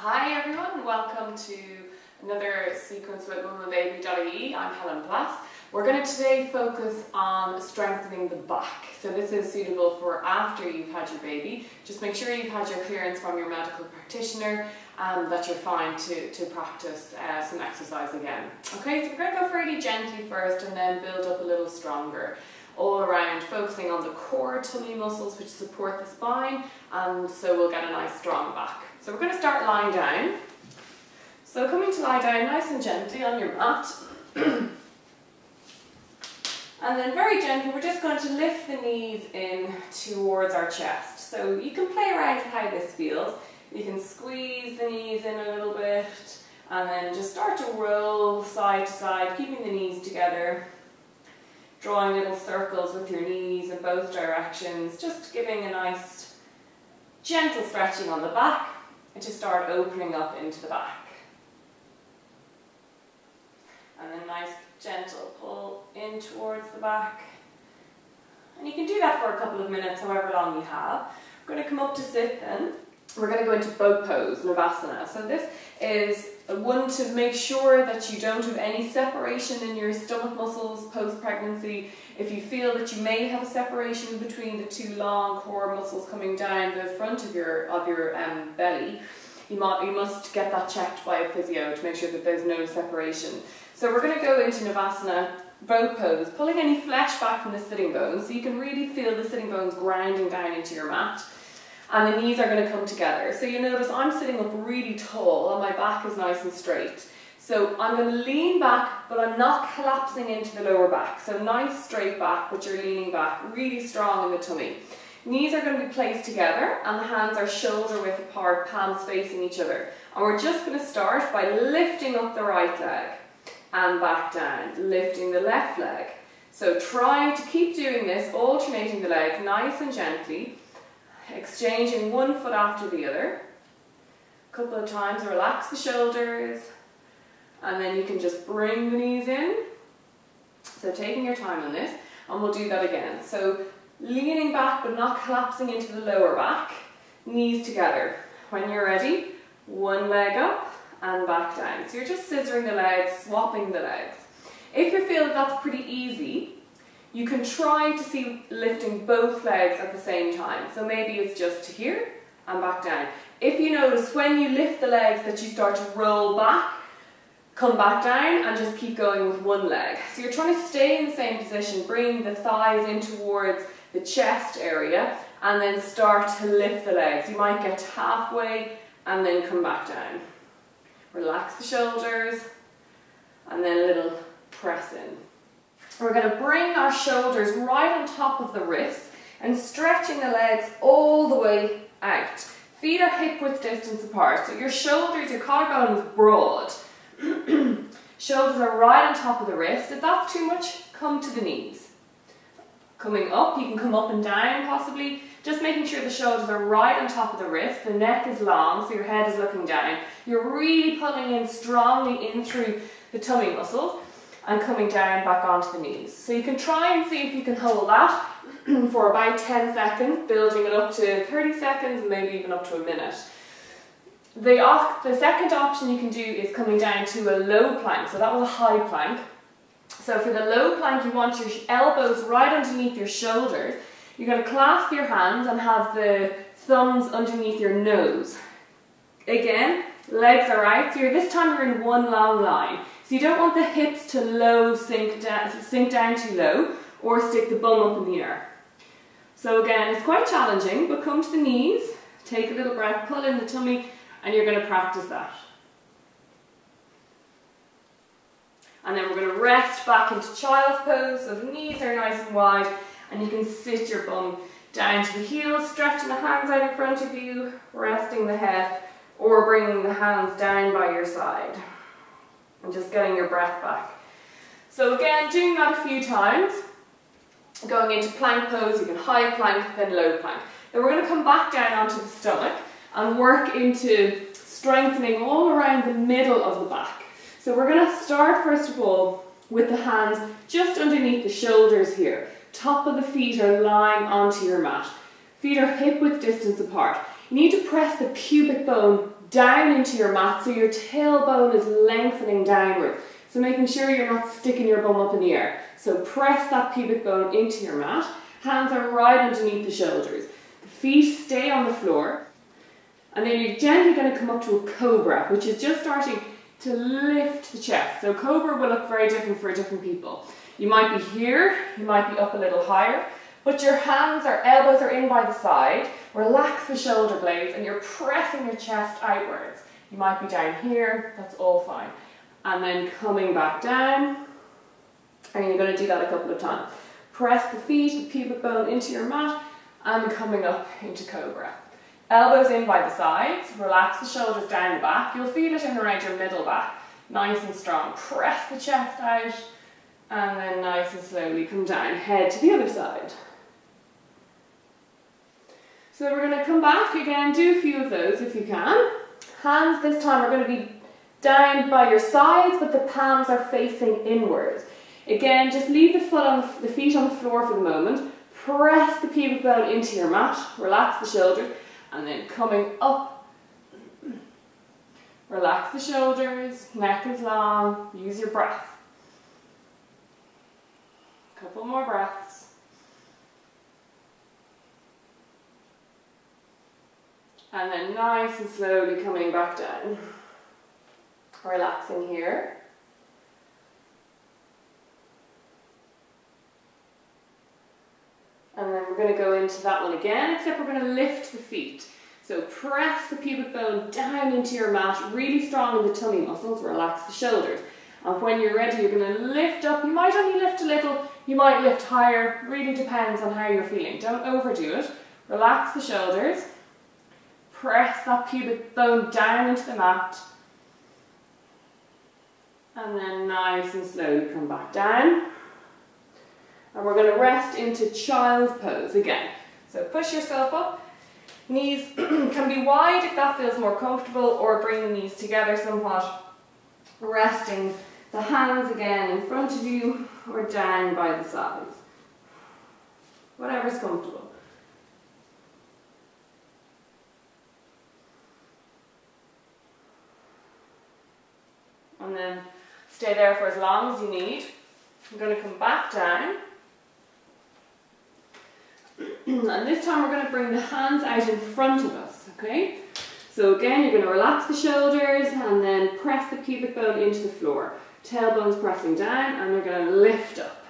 Hi everyone, welcome to another sequence with Mumandbaby.ie. I'm Helen Plass. We're going to today focus on strengthening the back. So this is suitable for after you've had your baby. Just make sure you've had your clearance from your medical practitioner and that you're fine to practice some exercise again. Okay, so we're going to go fairly gently first and then build up a little stronger. All around, focusing on the core tummy muscles which support the spine, and so we'll get a nice strong back. So we're going to start lying down. So coming to lie down nice and gently on your mat. And then very gently we're just going to lift the knees in towards our chest. So you can play around with how this feels. You can squeeze the knees in a little bit and then just start to roll side to side, keeping the knees together. Drawing little circles with your knees in both directions, just giving a nice gentle stretching on the back and to start opening up into the back. And then nice gentle pull in towards the back. And you can do that for a couple of minutes, however long you have. We're going to come up to sit then. We're going to go into boat pose, Navasana. So this is one to make sure that you don't have any separation in your stomach muscles post-pregnancy. If you feel that you may have a separation between the two long core muscles coming down the front of your belly, you must get that checked by a physio to make sure that there's no separation. So we're going to go into Navasana, boat pose, pulling any flesh back from the sitting bones, so you can really feel the sitting bones grinding down into your mat. And the knees are going to come together. So you notice I'm sitting up really tall and my back is nice and straight. So I'm going to lean back, but I'm not collapsing into the lower back. So nice straight back, but you're leaning back, really strong in the tummy. Knees are going to be placed together and the hands are shoulder width apart, palms facing each other. And we're just going to start by lifting up the right leg and back down, lifting the left leg. So trying to keep doing this, alternating the legs nice and gently. Exchanging one foot after the other. A couple of times, relax the shoulders, and then you can just bring the knees in. So taking your time on this, and we'll do that again. So leaning back but not collapsing into the lower back, knees together. When you're ready, one leg up and back down. So you're just scissoring the legs, swapping the legs. If you feel that that's pretty easy, you can try to see lifting both legs at the same time. So maybe it's just to here and back down. If you notice when you lift the legs that you start to roll back, come back down and just keep going with one leg. So you're trying to stay in the same position, bring the thighs in towards the chest area and then start to lift the legs. You might get halfway and then come back down. Relax the shoulders and then a little press in. We're going to bring our shoulders right on top of the wrists and stretching the legs all the way out. Feet are hip width distance apart, so your shoulders, your collarbone is broad. Shoulders are right on top of the wrists. If that's too much, come to the knees. Coming up, you can come up and down possibly, just making sure the shoulders are right on top of the wrist. The neck is long, so your head is looking down. You're really pulling in strongly in through the tummy muscles. And coming down back onto the knees. So you can try and see if you can hold that for about 10 seconds, building it up to 30 seconds and maybe even up to a minute. The second option you can do is coming down to a low plank. So that was a high plank. So for the low plank, you want your elbows right underneath your shoulders. You're going to clasp your hands and have the thumbs underneath your nose. Again, legs are out. So this time you're in one long line. So you don't want the hips to sink down too low or stick the bum up in the air. So again, it's quite challenging, but come to the knees, take a little breath, pull in the tummy, and you're going to practice that. And then we're going to rest back into child's pose, so the knees are nice and wide, and you can sit your bum down to the heels, stretching the hands out in front of you, resting the head, or bringing the hands down by your side. And just getting your breath back. So again, doing that a few times, going into plank pose, you can high plank, then low plank. Then we're going to come back down onto the stomach and work into strengthening all around the middle of the back. So we're going to start first of all with the hands just underneath the shoulders here. Top of the feet are lying onto your mat. Feet are hip width distance apart. You need to press the pubic bone down into your mat, so your tailbone is lengthening downwards. So making sure you're not sticking your bum up in the air. So press that pubic bone into your mat. Hands are right underneath the shoulders. The feet stay on the floor. And then you're gently going to come up to a cobra, which is just starting to lift the chest. So cobra will look very different for different people. You might be here, you might be up a little higher, but your hands or elbows are in by the side. Relax the shoulder blades and you're pressing your chest outwards. You might be down here, that's all fine. And then coming back down, and you're going to do that a couple of times. Press the feet, the pubic bone into your mat, and coming up into cobra. Elbows in by the sides, relax the shoulders down the back. You'll feel it in around your middle back, nice and strong. Press the chest out, and then nice and slowly come down, head to the other side. So we're going to come back again, do a few of those if you can. Hands this time are going to be down by your sides, but the palms are facing inwards. Again, just leave the feet on the floor for the moment. Press the pubic bone into your mat, relax the shoulders, and then coming up. Relax the shoulders, neck is long, use your breath. Couple more breaths. And then nice and slowly coming back down. Relaxing here. And then we're going to go into that one again, except we're going to lift the feet. So press the pubic bone down into your mat, really strong in the tummy muscles, relax the shoulders. And when you're ready, you're going to lift up. You might only lift a little, you might lift higher, really depends on how you're feeling. Don't overdo it. Relax the shoulders. Press that pubic bone down into the mat. And then nice and slowly come back down. And we're going to rest into child's pose again. So push yourself up. Knees can be wide if that feels more comfortable, or bring the knees together somewhat. Resting the hands again in front of you or down by the sides. Whatever's comfortable. And then stay there for as long as you need. I'm going to come back down. And this time we're going to bring the hands out in front of us, okay? So again, you're going to relax the shoulders and then press the pubic bone into the floor. Tailbone's pressing down and you're going to lift up.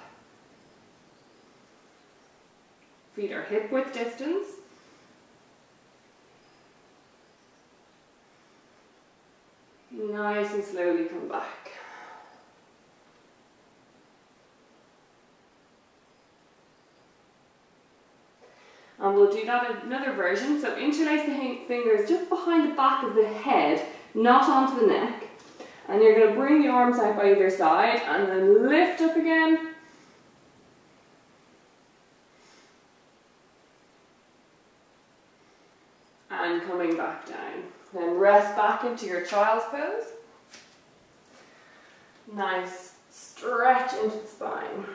Feet are hip width distance. Nice and slowly come back. And we'll do that another version. So interlace the fingers just behind the back of the head, not onto the neck. And you're going to bring the arms out by either side and then lift up again. And coming back down. Then rest back into your child's pose. Nice stretch into the spine.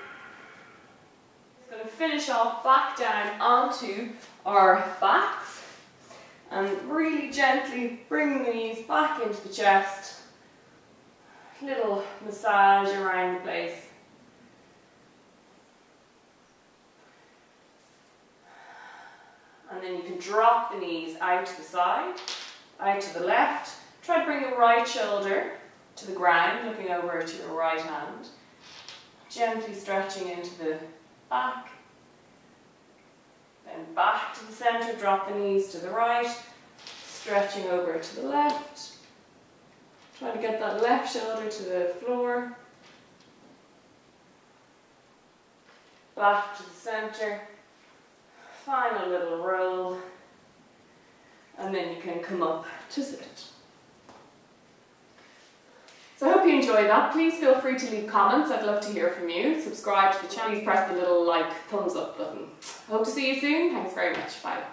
Going to finish off back down onto our backs and really gently bring the knees back into the chest. Little massage around the place. And then you can drop the knees out to the side, out to the left. Try to bring the right shoulder to the ground, looking over to your right hand. Gently stretching into the back, then back to the centre, drop the knees to the right, stretching over to the left. Try to get that left shoulder to the floor, back to the centre, final little roll, and then you can come up to sit. So I hope you enjoyed that. Please feel free to leave comments. I'd love to hear from you. Subscribe to the channel. Please press the little thumbs up button. I hope to see you soon. Thanks very much. Bye.